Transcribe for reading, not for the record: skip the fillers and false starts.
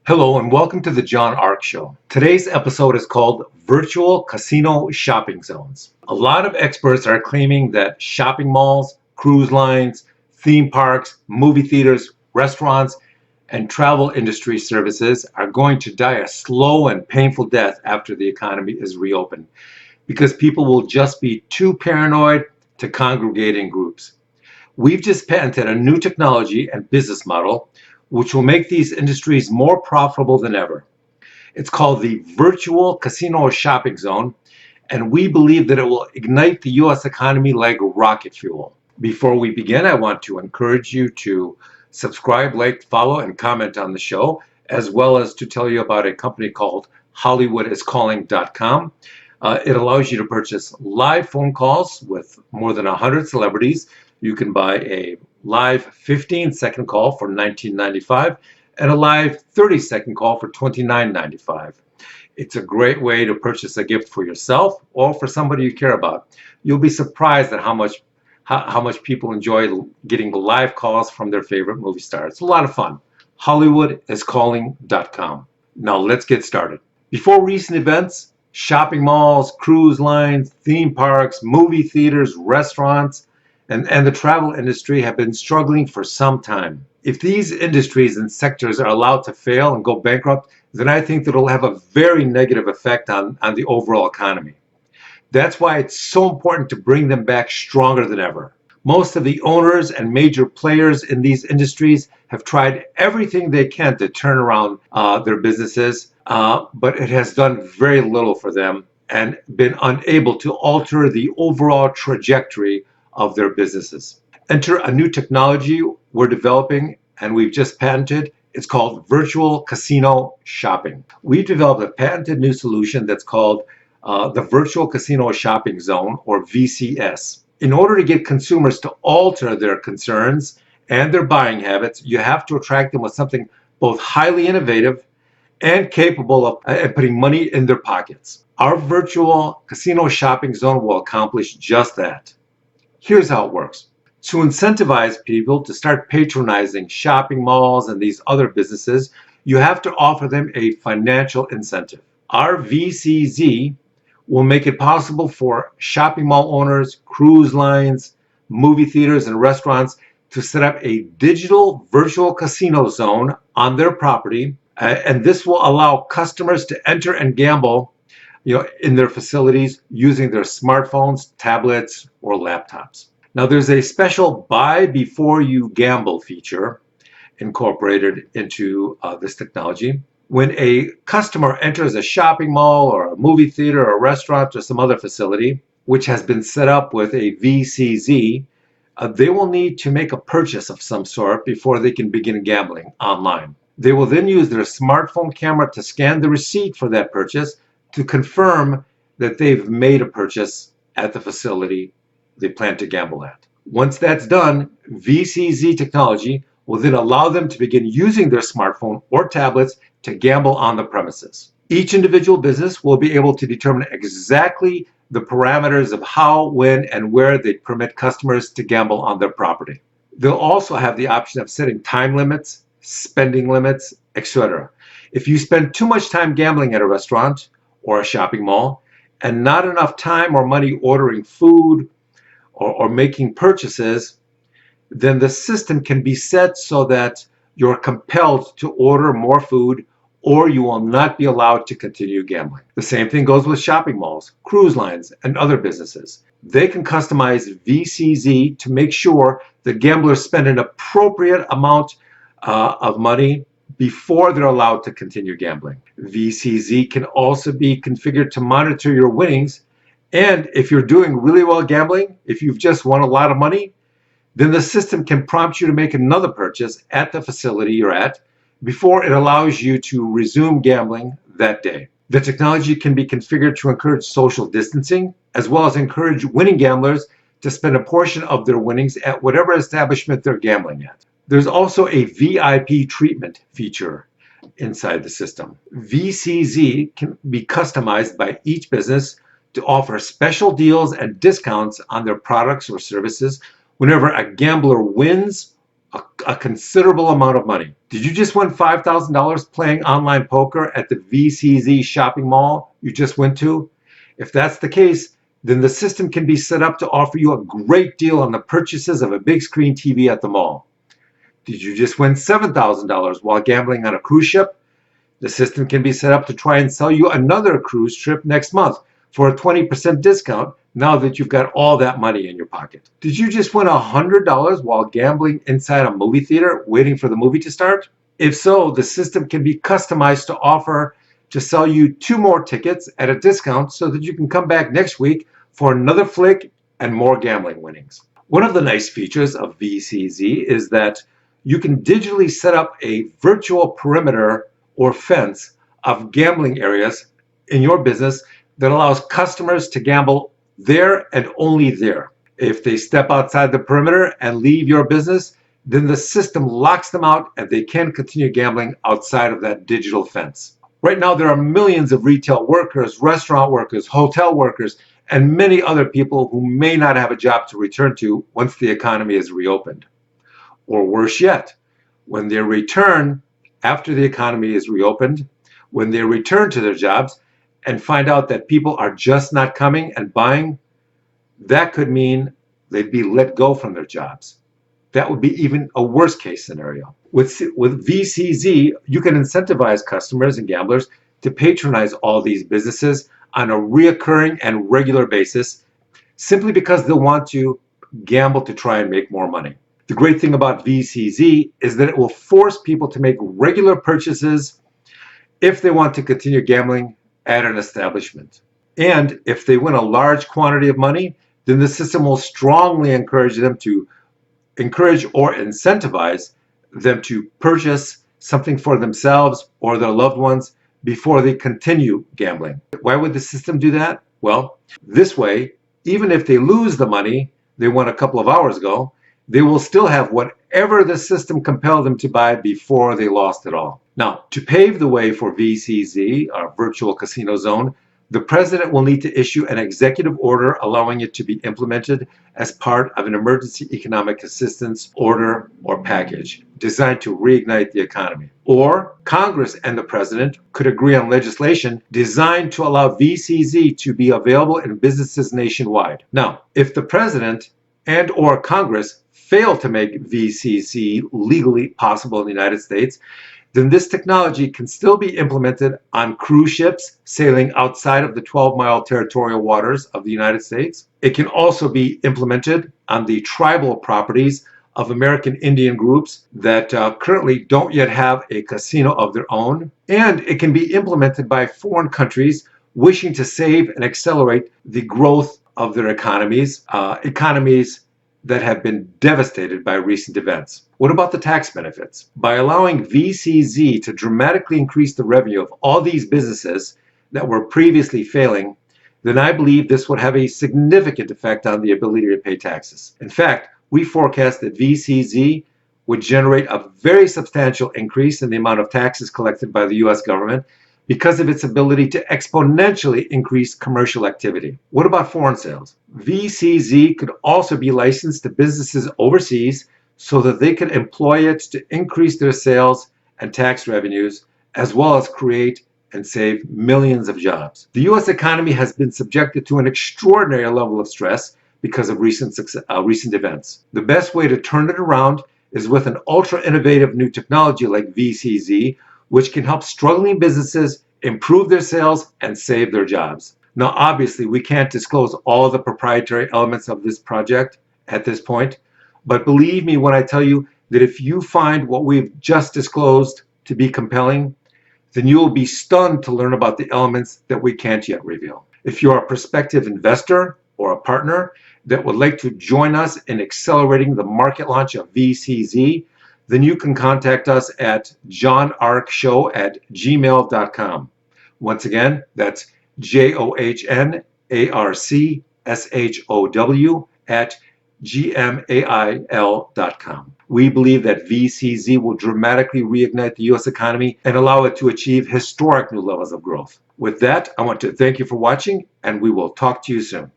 Hello and welcome to the John Ark Show. Today's episode is called Virtual Casino Shopping Zones. A lot of experts are claiming that shopping malls, cruise lines, theme parks, movie theaters, restaurants, and travel industry services are going to die a slow and painful death after the economy is reopened because people will just be too paranoid to congregate in groups. We've just patented a new technology and business model which will make these industries more profitable than ever. It's called the Virtual Casino Shopping Zone, and we believe that it will ignite the U.S. economy like rocket fuel. Before we begin, I want to encourage you to subscribe, like, follow, and comment on the show, as well as to tell you about a company called HollywoodIsCalling.com. It allows you to purchase live phone calls with more than 100 celebrities. You can buy a live 15-second call for $19.95 and a live 30-second call for $29.95. It's a great way to purchase a gift for yourself or for somebody you care about. You'll be surprised at how much people enjoy getting the live calls from their favorite movie stars. It's a lot of fun. HollywoodIsCalling.com. Now let's get started. Before recent events, shopping malls, cruise lines, theme parks, movie theaters, restaurants, and the travel industry have been struggling for some time. If these industries and sectors are allowed to fail and go bankrupt, then I think that it'll have a very negative effect on the overall economy. That's why it's so important to bring them back stronger than ever. Most of the owners and major players in these industries have tried everything they can to turn around their businesses, but it has done very little for them and been unable to alter the overall trajectory of their businesses. Enter a new technology we're developing and we've just patented. It's called Virtual Casino Shopping. We've developed a patented new solution that's called the Virtual Casino Shopping Zone, or VCS. In order to get consumers to alter their concerns and their buying habits, you have to attract them with something both highly innovative and capable of putting money in their pockets. Our Virtual Casino Shopping Zone will accomplish just that. Here's how it works. To incentivize people to start patronizing shopping malls and these other businesses, you have to offer them a financial incentive. Our VCZ will make it possible for shopping mall owners, cruise lines, movie theaters, and restaurants to set up a digital virtual casino zone on their property, and this will allow customers to enter and gamble in their facilities using their smartphones, tablets, or laptops. Now, there's a special buy before you gamble feature incorporated into this technology. When a customer enters a shopping mall or a movie theater or a restaurant or some other facility, which has been set up with a VCZ, they will need to make a purchase of some sort before they can begin gambling online. They will then use their smartphone camera to scan the receipt for that purchase to confirm that they've made a purchase at the facility they plan to gamble at. Once that's done, VCZ technology will then allow them to begin using their smartphone or tablets to gamble on the premises. Each individual business will be able to determine exactly the parameters of how, when, and where they permit customers to gamble on their property. They'll also have the option of setting time limits, spending limits, etc. If you spend too much time gambling at a restaurant or a shopping mall and not enough time or money ordering food or making purchases, then the system can be set so that you're compelled to order more food or you will not be allowed to continue gambling. The same thing goes with shopping malls, cruise lines, and other businesses. They can customize VCZ to make sure that gamblers spend an appropriate amount of money before they're allowed to continue gambling. VCZ can also be configured to monitor your winnings, and if you're doing really well gambling, if you've just won a lot of money, then the system can prompt you to make another purchase at the facility you're at before it allows you to resume gambling that day. The technology can be configured to encourage social distancing, as well as encourage winning gamblers to spend a portion of their winnings at whatever establishment they're gambling at. There's also a VIP treatment feature inside the system. VCZ can be customized by each business to offer special deals and discounts on their products or services whenever a gambler wins a considerable amount of money. Did you just win $5,000 playing online poker at the VCZ shopping mall you just went to? If that's the case, then the system can be set up to offer you a great deal on the purchases of a big screen TV at the mall. Did you just win $7,000 while gambling on a cruise ship? The system can be set up to try and sell you another cruise trip next month for a 20% discount now that you've got all that money in your pocket. Did you just win $100 while gambling inside a movie theater waiting for the movie to start? If so, the system can be customized to offer to sell you 2 more tickets at a discount so that you can come back next week for another flick and more gambling winnings. One of the nice features of VCZ is that you can digitally set up a virtual perimeter or fence of gambling areas in your business that allows customers to gamble there and only there. If they step outside the perimeter and leave your business, then the system locks them out and they can continue gambling outside of that digital fence. Right now, there are millions of retail workers, restaurant workers, hotel workers, and many other people who may not have a job to return to once the economy is reopened. Or worse yet, when they return after the economy is reopened, when they return to their jobs and find out that people are just not coming and buying, that could mean they'd be let go from their jobs. That would be even a worst case scenario. With VCZ, you can incentivize customers and gamblers to patronize all these businesses on a reoccurring and regular basis simply because they'll want to gamble to try and make more money. The great thing about VCZ is that it will force people to make regular purchases if they want to continue gambling at an establishment. And if they win a large quantity of money, then the system will strongly encourage or incentivize them to purchase something for themselves or their loved ones before they continue gambling. Why would the system do that? Well, this way, even if they lose the money they won a couple of hours ago, they will still have whatever the system compelled them to buy before they lost it all. Now, to pave the way for VCZ, our virtual casino zone, the president will need to issue an executive order allowing it to be implemented as part of an emergency economic assistance order or package designed to reignite the economy. Or Congress and the president could agree on legislation designed to allow VCZ to be available in businesses nationwide. Now, if the president and or Congress fail to make VCZ legally possible in the United States, then this technology can still be implemented on cruise ships sailing outside of the 12-mile territorial waters of the United States. It can also be implemented on the tribal properties of American Indian groups that currently don't yet have a casino of their own. And it can be implemented by foreign countries wishing to save and accelerate the growth of their economies that have been devastated by recent events. What about the tax benefits? By allowing VCZ to dramatically increase the revenue of all these businesses that were previously failing, then I believe this would have a significant effect on the ability to pay taxes. In fact, we forecast that VCZ would generate a very substantial increase in the amount of taxes collected by the US government because of its ability to exponentially increase commercial activity. What about foreign sales? VCZ could also be licensed to businesses overseas so that they can employ it to increase their sales and tax revenues, as well as create and save millions of jobs. The US economy has been subjected to an extraordinary level of stress because of recent events. The best way to turn it around is with an ultra-innovative new technology like VCZ, which can help struggling businesses improve their sales and save their jobs. Now, obviously, we can't disclose all the proprietary elements of this project at this point, but believe me when I tell you that if you find what we've just disclosed to be compelling, then you will be stunned to learn about the elements that we can't yet reveal. If you're a prospective investor or a partner that would like to join us in accelerating the market launch of VCZ, then you can contact us at johnarcshow@gmail.com. Once again, that's JOHNARCSHOW@gmail.com. We believe that VCZ will dramatically reignite the U.S. economy and allow it to achieve historic new levels of growth. With that, I want to thank you for watching, and we will talk to you soon.